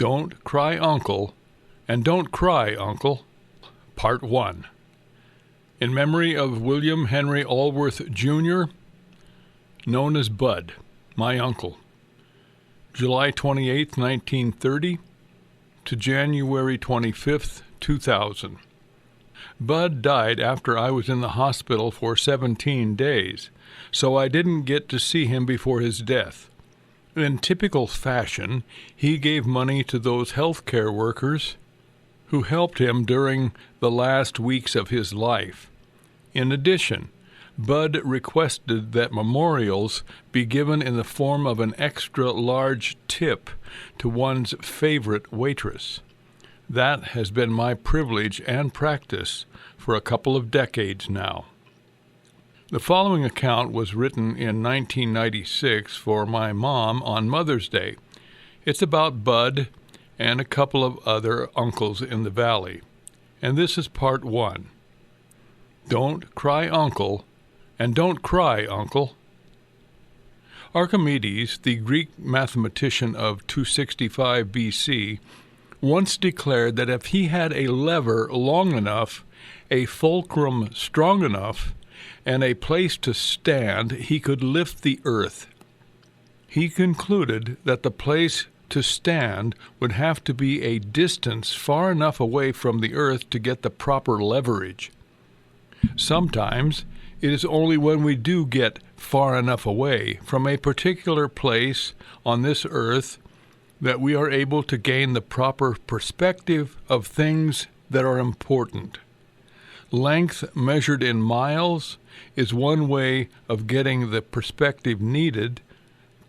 Don't Cry Uncle, and Don't Cry Uncle, Part 1. In memory of William Henry Allworth, Jr., known as Bud, my uncle. July 28, 1930 to January 25, 2000. Bud died after I was in the hospital for 17 days, so I didn't get to see him before his death. In typical fashion, he gave money to those healthcare workers who helped him during the last weeks of his life. In addition, Bud requested that memorials be given in the form of an extra large tip to one's favorite waitress. That has been my privilege and practice for a couple of decades now. The following account was written in 1996 for my mom on Mother's Day. It's about Bud and a couple of other uncles in the valley. And this is part 1. Don't Cry Uncle, and Don't Cry Uncle. Archimedes, the Greek mathematician of 265 BC, once declared that if he had a lever long enough, a fulcrum strong enough, and a place to stand, he could lift the earth. He concluded that the place to stand would have to be a distance far enough away from the earth to get the proper leverage. Sometimes it is only when we do get far enough away from a particular place on this earth that we are able to gain the proper perspective of things that are important. Length measured in miles is one way of getting the perspective needed.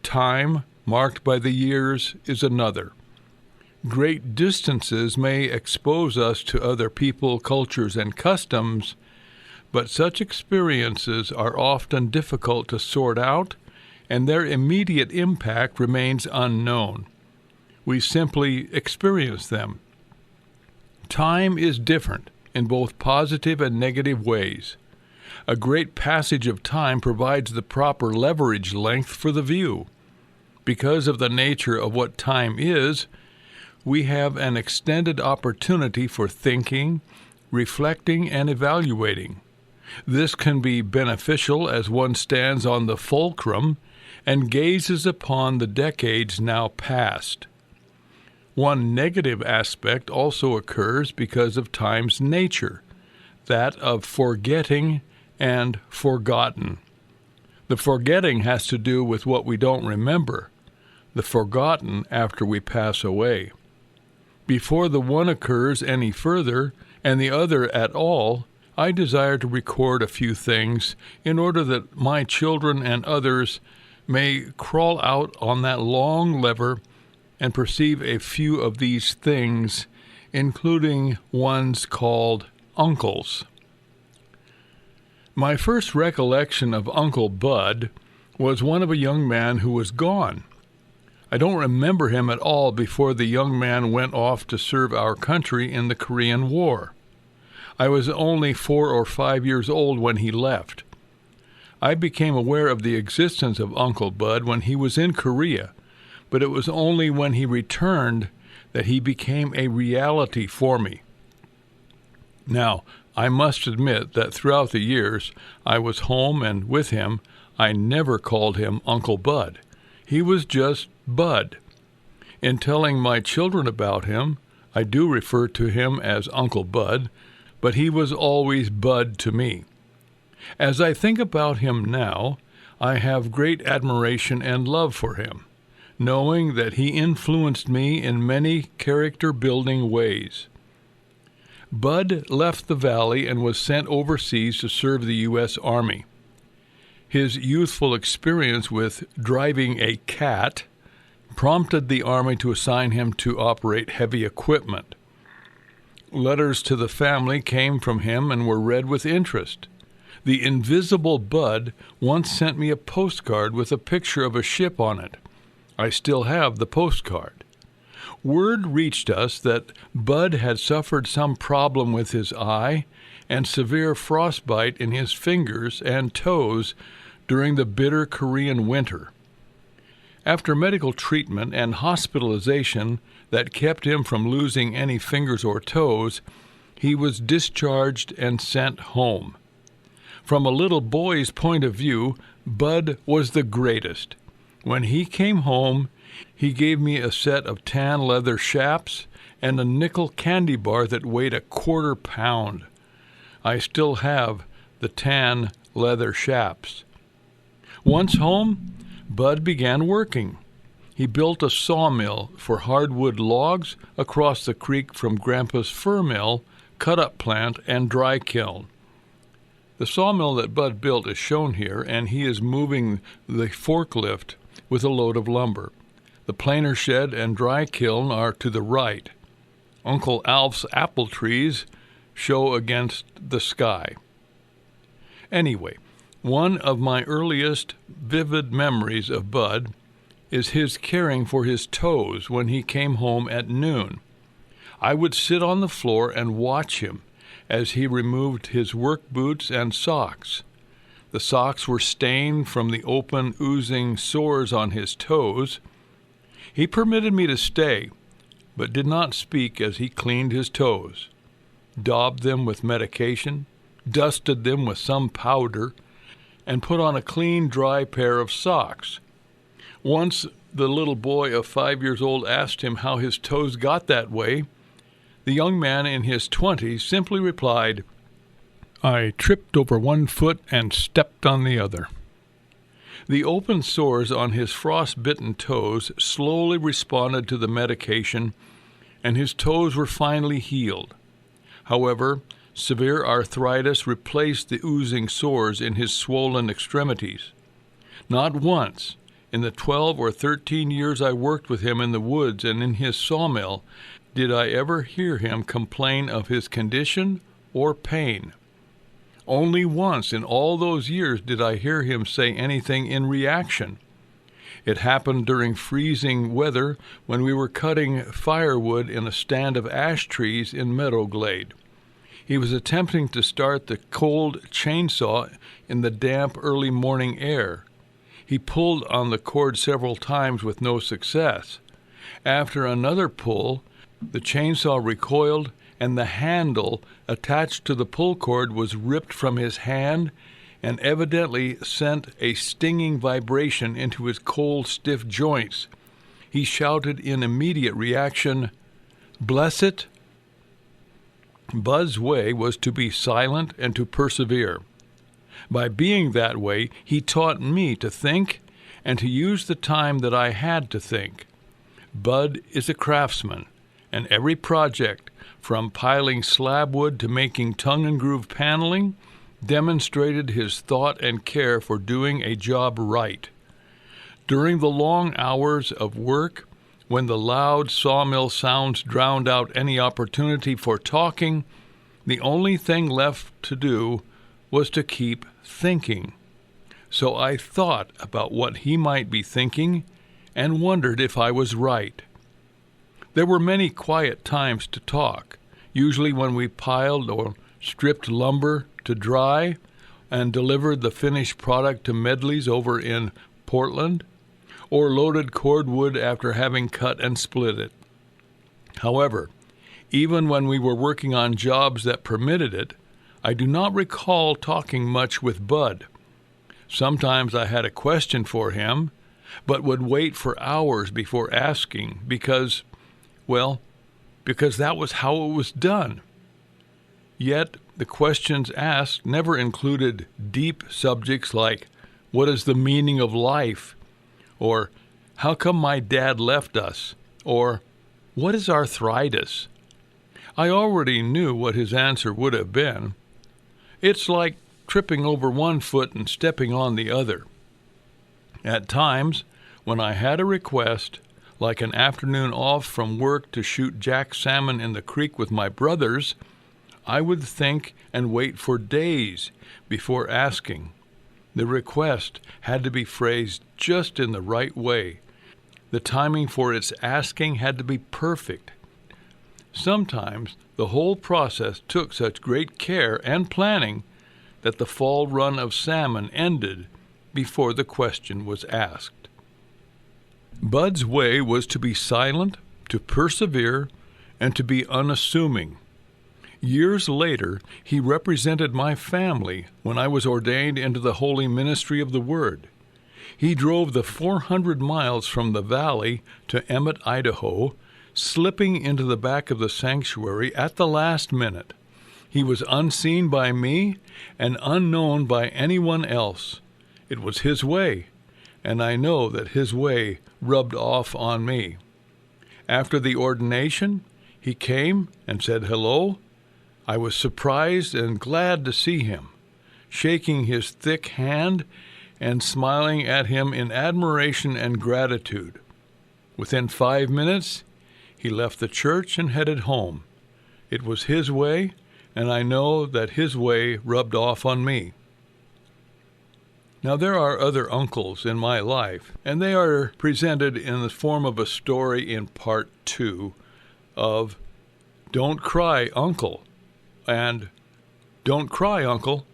Time, marked by the years, is another. Great distances may expose us to other people, cultures, and customs, but such experiences are often difficult to sort out, and their immediate impact remains unknown. We simply experience them. Time is different in both positive and negative ways. A great passage of time provides the proper leverage length for the view. Because of the nature of what time is, we have an extended opportunity for thinking, reflecting, and evaluating. This can be beneficial as one stands on the fulcrum and gazes upon the decades now past. One negative aspect also occurs because of time's nature, that of forgetting and forgotten. The forgetting has to do with what we don't remember, the forgotten after we pass away. Before the one occurs any further and the other at all, I desire to record a few things in order that my children and others may crawl out on that long lever and perceive a few of these things, including ones called uncles. My first recollection of Uncle Bud was one of a young man who was gone. I don't remember him at all before the young man went off to serve our country in the Korean War. I was only 4 or 5 years old when he left. I became aware of the existence of Uncle Bud when he was in Korea, but it was only when he returned that he became a reality for me. Now, I must admit that throughout the years I was home and with him, I never called him Uncle Bud. He was just Bud. In telling my children about him, I do refer to him as Uncle Bud, but he was always Bud to me. As I think about him now, I have great admiration and love for him, knowing that he influenced me in many character-building ways. Bud left the valley and was sent overseas to serve the U.S. Army. His youthful experience with driving a cat prompted the Army to assign him to operate heavy equipment. Letters to the family came from him and were read with interest. The invisible Bud once sent me a postcard with a picture of a ship on it. I still have the postcard. Word reached us that Bud had suffered some problem with his eye and severe frostbite in his fingers and toes during the bitter Korean winter. After medical treatment and hospitalization that kept him from losing any fingers or toes, he was discharged and sent home. From a little boy's point of view, Bud was the greatest. When he came home, he gave me a set of tan leather chaps and a nickel candy bar that weighed a quarter pound. I still have the tan leather chaps. Once home, Bud began working. He built a sawmill for hardwood logs across the creek from Grandpa's fir mill, cut-up plant, and dry kiln. The sawmill that Bud built is shown here, and he is moving the forklift with a load of lumber. The planer shed and dry kiln are to the right. Uncle Alf's apple trees show against the sky. Anyway, one of my earliest vivid memories of Bud is his caring for his toes when he came home at noon. I would sit on the floor and watch him as he removed his work boots and socks. The socks were stained from the open, oozing sores on his toes. He permitted me to stay, but did not speak as he cleaned his toes, daubed them with medication, dusted them with some powder, and put on a clean, dry pair of socks. Once the little boy of 5 years old asked him how his toes got that way. The young man in his 20s simply replied, "I tripped over one foot and stepped on the other." The open sores on his frost-bitten toes slowly responded to the medication, and his toes were finally healed. However, severe arthritis replaced the oozing sores in his swollen extremities. Not once, in the 12 or 13 years I worked with him in the woods and in his sawmill, did I ever hear him complain of his condition or pain. Only once in all those years did I hear him say anything in reaction. It happened during freezing weather when we were cutting firewood in a stand of ash trees in Meadowglade. He was attempting to start the cold chainsaw in the damp early morning air. He pulled on the cord several times with no success. After another pull, the chainsaw recoiled, and the handle attached to the pull cord was ripped from his hand and evidently sent a stinging vibration into his cold, stiff joints. He shouted in immediate reaction, "Bless it!" Bud's way was to be silent and to persevere. By being that way, he taught me to think and to use the time that I had to think. Bud is a craftsman, and every project, from piling slab wood to making tongue-and-groove paneling, demonstrated his thought and care for doing a job right. During the long hours of work, when the loud sawmill sounds drowned out any opportunity for talking, the only thing left to do was to keep thinking. So I thought about what he might be thinking and wondered if I was right. There were many quiet times to talk, usually when we piled or stripped lumber to dry and delivered the finished product to Medley's over in Portland, or loaded cordwood after having cut and split it. However, even when we were working on jobs that permitted it, I do not recall talking much with Bud. Sometimes I had a question for him, but would wait for hours before asking because that was how it was done. Yet the questions asked never included deep subjects like, "What is the meaning of life?" or "How come my dad left us?" or "What is arthritis?" I already knew what his answer would have been. It's like tripping over one foot and stepping on the other. At times, when I had a request, like an afternoon off from work to shoot jack salmon in the creek with my brothers, I would think and wait for days before asking. The request had to be phrased just in the right way. The timing for its asking had to be perfect. Sometimes the whole process took such great care and planning that the fall run of salmon ended before the question was asked. Bud's way was to be silent, to persevere, and to be unassuming. Years later, he represented my family when I was ordained into the holy ministry of the Word. He drove the 400 miles from the valley to Emmett, Idaho, slipping into the back of the sanctuary at the last minute. He was unseen by me and unknown by anyone else. It was his way, and I know that his way rubbed off on me. After the ordination, he came and said hello. I was surprised and glad to see him, shaking his thick hand and smiling at him in admiration and gratitude. Within 5 minutes, he left the church and headed home. It was his way, and I know that his way rubbed off on me. Now, there are other uncles in my life, and they are presented in the form of a story in part 2 of Don't Cry, Uncle, and Don't Cry, Uncle,